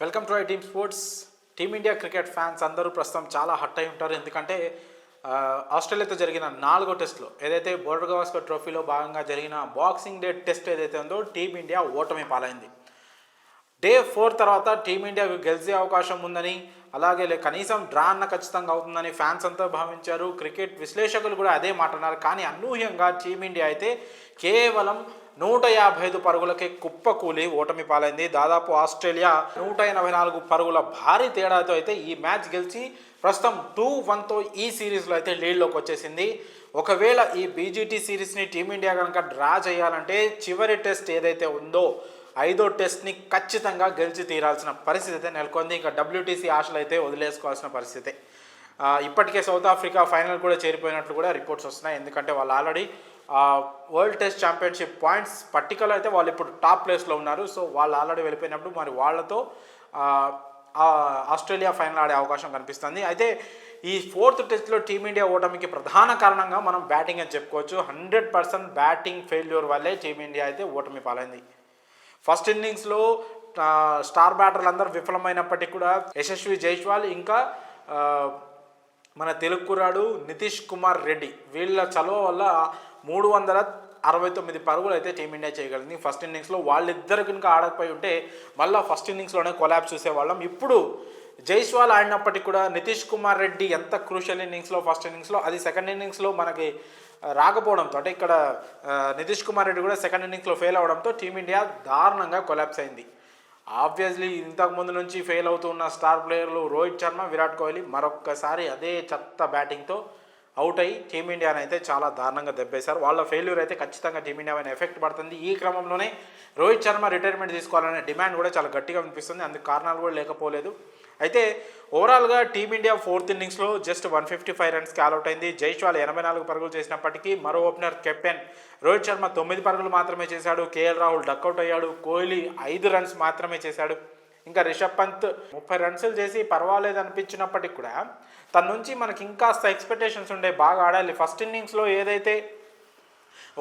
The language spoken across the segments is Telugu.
Welcome to I team sports. Team India cricket fans అందరూ ప్రస్తుతం చాలా హట్ అయి ఉంటారు. ఎందుకంటే ఆస్ట్రేలియాతో జరిగిన 4వ టెస్ట్లో ఏదైతే బోర్డర్ గవాస్కర్ ట్రోఫీలో భాగంగా జరిగిన బాక్సింగ్ డే టెస్ట్ ఏదైతే ఉందో టీమిండియా ఓటమి పాలైంది. డే 4 తర్వాత టీమిండియాకు గెలిచే అవకాశం ఉందని, అలాగే కనీసం డ్రా అన్న ఖచ్చితంగా అవుతుందని ఫ్యాన్స్ అంతా భావించారు. క్రికెట్ విశ్లేషకులు కూడా అదే మాట అన్నారు. కానీ అనూహ్యంగా టీమిండియా అయితే కేవలం 155 పరుగులకే కుప్పకూలి ఓటమి పాలైంది. దాదాపు ఆస్ట్రేలియా 184 పరుగుల భారీ తేడాతో అయితే ఈ మ్యాచ్ గెలిచి ప్రస్తుతం 2-1తో ఈ సిరీస్లో అయితే లీడ్లోకి వచ్చేసింది. ఒకవేళ ఈ బీజీటీ సిరీస్ని టీమిండియా కనుక డ్రా చేయాలంటే చివరి టెస్ట్ ఏదైతే ఉందో 5వ టెస్ట్ని ఖచ్చితంగా గెలిచి తీరాల్సిన పరిస్థితి అయితే నెలకొంది. ఇంకా WTC ఆశలు అయితే వదిలేసుకోవాల్సిన పరిస్థితి. ఇప్పటికే సౌత్ ఆఫ్రికా ఫైనల్ కూడా చేరిపోయినట్లు కూడా రిపోర్ట్స్ వస్తున్నాయి. ఎందుకంటే వాళ్ళు already world test championship points పట్టికలో అయితే వాళ్ళు ఇప్పుడు టాప్ ప్లేస్లో ఉన్నారు. సో వాళ్ళు ఆల్రెడీ వెళ్ళిపోయినప్పుడు మరి వాళ్ళతో ఆస్ట్రేలియా ఫైనల్ ఆడే అవకాశం కనిపిస్తుంది. అయితే ఈ 4th టెస్ట్లో టీమిండియా ఓటమికి ప్రధాన కారణంగా మనం బ్యాటింగ్ అని చెప్పుకోవచ్చు. 100% బ్యాటింగ్ ఫెయిల్యూర్ వల్లే టీమిండియా అయితే ఓటమి పాలైంది. ఫస్ట్ ఇన్నింగ్స్లో స్టార్ బ్యాటర్లు అందరూ విఫలమైనప్పటికీ కూడా యశస్వి జైస్వాల్ ఇంకా మన తెలుగు కుర్రాడు నితీష్ కుమార్ రెడ్డి వీళ్ళ చలువ వల్ల 369 పరుగులు అయితే టీమిండియా చేయగలిగింది. ఫస్ట్ ఇన్నింగ్స్లో వాళ్ళిద్దరు కనుక ఆడకపోయి ఉంటే మళ్ళీ ఫస్ట్ ఇన్నింగ్స్లోనే కొలాప్స్ చూసేవాళ్ళం. ఇప్పుడు జైస్వాల్ ఆడినప్పటికీ కూడా నితీష్ కుమార్ రెడ్డి ఎంత క్రూషియల్ ఇన్నింగ్స్లో ఫస్ట్ ఇన్నింగ్స్లో అది సెకండ్ ఇన్నింగ్స్లో మనకి రాకపోవడంతో అంటే ఇక్కడ నితీష్ కుమార్ రెడ్డి కూడా సెకండ్ ఇన్నింగ్స్లో ఫెయిల్ అవడంతో టీమిండియా దారుణంగా కొలాప్స్ అయింది. ఆబ్వియస్లీ ఇంతకుముందు నుంచి ఫెయిల్ అవుతున్న స్టార్ ప్లేయర్లు రోహిత్ శర్మ, విరాట్ కోహ్లీ మరొక్కసారి అదే చెత్త బ్యాటింగ్తో అవుట్ అయ్యి టీమిండియాని అయితే చాలా దారుణంగా దెబ్బేశారు. వాళ్ళ ఫెయిల్యూర్ అయితే ఖచ్చితంగా టీమిండియా పైన ఎఫెక్ట్ పడుతుంది. ఈ క్రమంలోనే రోహిత్ శర్మ రిటైర్మెంట్ తీసుకోవాలనే డిమాండ్ కూడా చాలా గట్టిగా వినిపిస్తుంది. అందుకు కారణాలు కూడా లేకపోలేదు. అయితే ఓవరాల్గా టీమిండియా 4th ఇన్నింగ్స్లో జస్ట్ 155 రన్స్కి ఆల్అవుట్ అయింది. జైస్వాల్ 84 పరుగులు చేసినప్పటికీ మరో ఓపెనర్ కెప్టెన్ రోహిత్ శర్మ 9 పరుగులు మాత్రమే చేశాడు. కేఎల్ రాహుల్ డక్అవుట్ అయ్యాడు. కోహ్లీ 5 రన్స్ మాత్రమే చేశాడు. ఇంకా రిషబ్ పంత్ 30 రన్స్లు చేసి పర్వాలేదు అనిపించినప్పటికి కూడా తన నుంచి మనకి ఇంకాస్త ఎక్స్పెక్టేషన్స్ ఉండే, బాగా ఆడాలి. ఫస్ట్ ఇన్నింగ్స్లో ఏదైతే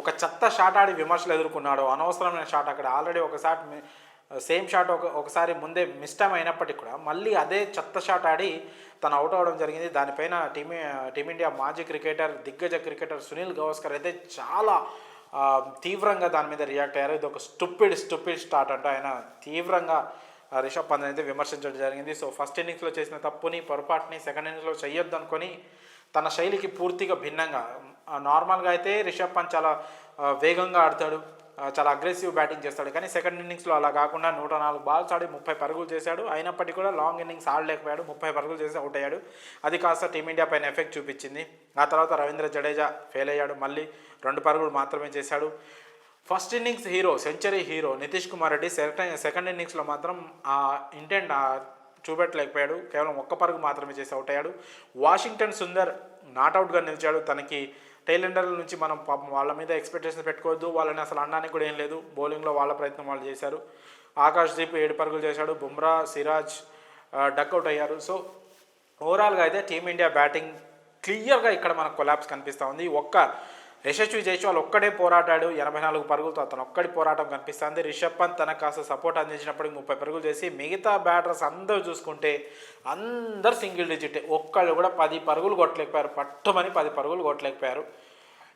ఒక చెత్త షాట్ ఆడి విమర్శలు ఎదుర్కొన్నాడో, అనవసరమైన షాట్, అక్కడ ఆల్రెడీ ఒకసారి సేమ్ షాట్ ఒకసారి ముందే మిస్టైమ్ అయినప్పటికీ కూడా మళ్ళీ అదే చెత్త షాట్ ఆడి తను అవుట్ అవ్వడం జరిగింది. దానిపైన టీమిండియా మాజీ క్రికెటర్, దిగ్గజ క్రికెటర్ సునీల్ గవాస్కర్ అయితే చాలా తీవ్రంగా దాని మీద రియాక్ట్ అయ్యారు. ఇది ఒక స్టూపిడ్ స్టార్ట్ అంటూ ఆయన తీవ్రంగా రిషబ్ పంత్ అయితే విమర్శించడం జరిగింది. సో ఫస్ట్ ఇన్నింగ్స్లో చేసిన తప్పుని, పొరపాటుని సెకండ్ ఇన్నింగ్స్లో చేయొద్దు అనుకొని తన శైలికి పూర్తిగా భిన్నంగా, నార్మల్గా అయితే రిషబ్ పంత్ చాలా వేగంగా ఆడతాడు, చాలా అగ్రెసివ్ బ్యాటింగ్ చేస్తాడు. కానీ సెకండ్ ఇన్నింగ్స్లో అలా కాకుండా 104 బాల్స్ ఆడి 30 పరుగులు చేశాడు. అయినప్పటికీ కూడా లాంగ్ ఇన్నింగ్స్ ఆడలేకపోయాడు. 30 పరుగులు చేసి అవుట్ అయ్యాడు. అది కాస్త టీమిండియా పైన ఎఫెక్ట్ చూపించింది. ఆ తర్వాత రవీంద్ర జడేజా ఫెయిల్ అయ్యాడు. మళ్ళీ 2 పరుగులు మాత్రమే చేశాడు. First innings hero, century hero Nitish Kumar Reddy second ఇన్నింగ్స్లో మాత్రం ఆ ఇంటెంట్ చూపెట్టలేకపోయాడు. కేవలం 1 పరుగు మాత్రమే చేసి అవుట్ అయ్యాడు. వాషింగ్టన్ సుందర్ నాట్అవుట్గా నిలిచాడు. తనకి టైలెండర్ల నుంచి మనం పాపం వాళ్ళ మీద ఎక్స్పెక్టేషన్స్ పెట్టుకోవద్దు, వాళ్ళని అసలు అనడానికి కూడా ఏం లేదు. బౌలింగ్లో వాళ్ళ ప్రయత్నం వాళ్ళు చేశారు. ఆకాష్ దీప్ 7 పరుగులు చేశాడు. బుమ్రా, సిరాజ్ డక్అవుట్ అయ్యారు. సో ఓవరాల్గా అయితే టీమిండియా బ్యాటింగ్ క్లియర్గా ఇక్కడ మనకు కొలాప్స్ కనిపిస్తూ ఉంది. యశస్వి జైస్వాల్ ఒక్కడే పోరాడాడు 84 పరుగులతో, అతను ఒక్కడి పోరాటం కనిపిస్తుంది. రిషబ్ పంత్ తనకు కాస్త సపోర్ట్ అందించినప్పటికీ 30 పరుగులు చేసి, మిగతా బ్యాటర్స్ అందరూ చూసుకుంటే అందరు సింగిల్ డిజిట్, ఒక్కళ్ళు కూడా 10 పరుగులు కొట్టలేకపోయారు. పట్టుమని 10 పరుగులు కొట్టలేకపోయారు.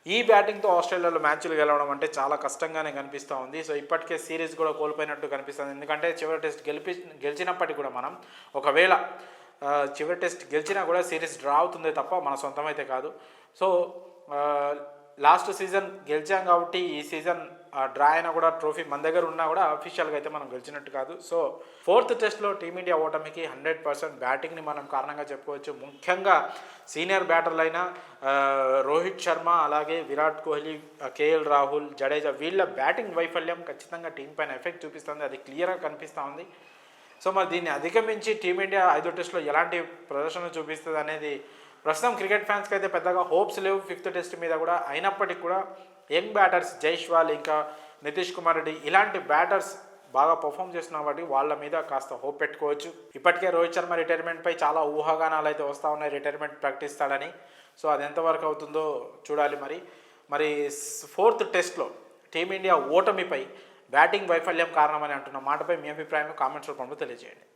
ఈ బ్యాటింగ్తో ఆస్ట్రేలియాలో మ్యాచ్లు గెలవడం అంటే చాలా కష్టంగానే కనిపిస్తూ ఉంది. సో ఇప్పటికే సిరీస్ కూడా కోల్పోయినట్టు కనిపిస్తుంది. ఎందుకంటే చివరి టెస్ట్ గెలిచినప్పటికీ కూడా మనం ఒకవేళ చివరి టెస్ట్ గెలిచినా కూడా సిరీస్ డ్రా అవుతుందే తప్ప మన సొంతం అయితే కాదు. సో లాస్ట్ సీజన్ గెలిచాం కాబట్టి ఈ సీజన్ డ్రా అయినా కూడా ట్రోఫీ మన దగ్గర ఉన్నా కూడా అఫీషియల్గా అయితే మనం గెలిచినట్టు కాదు. సో 4th టెస్ట్లో టీమిండియా ఓటమికి 100% బ్యాటింగ్ని మనం కారణంగా చెప్పుకోవచ్చు. ముఖ్యంగా సీనియర్ బ్యాటర్లైన రోహిత్ శర్మ, అలాగే విరాట్ కోహ్లీ, కేఎల్ రాహుల్, జడేజా వీళ్ళ బ్యాటింగ్ వైఫల్యం ఖచ్చితంగా టీం పైన ఎఫెక్ట్ చూపిస్తుంది. అది క్లియర్గా కనిపిస్తూ ఉంది. సో మరి దీన్ని అధిగమించి టీమిండియా 5వ టెస్ట్లో ఎలాంటి ప్రదర్శన చూపిస్తుంది అనేది ప్రస్తుతం క్రికెట్ ఫ్యాన్స్కి అయితే పెద్దగా హోప్స్ లేవు 5th టెస్ట్ మీద కూడా. అయినప్పటికీ కూడా యంగ్ బ్యాటర్స్ జైస్వాల్ ఇంకా నితీష్ కుమార్ రెడ్డి ఇలాంటి బ్యాటర్స్ బాగా పర్ఫామ్ చేస్తున్న కాబట్టి వాళ్ళ మీద కాస్త హోప్ పెట్టుకోవచ్చు. ఇప్పటికే రోహిత్ శర్మ రిటైర్మెంట్పై చాలా ఊహాగానాలు అయితే వస్తూ ఉన్నాయి, రిటైర్మెంట్ ప్రకటిస్తాడని. సో అది ఎంతవరకు అవుతుందో చూడాలి. మరి 4th టెస్ట్లో టీమిండియా ఓటమిపై బ్యాటింగ్ వైఫల్యం కారణమని అంటున్న మాటపై మీ అభిప్రాయం కామెంట్స్ రూపంలో తెలియజేయండి.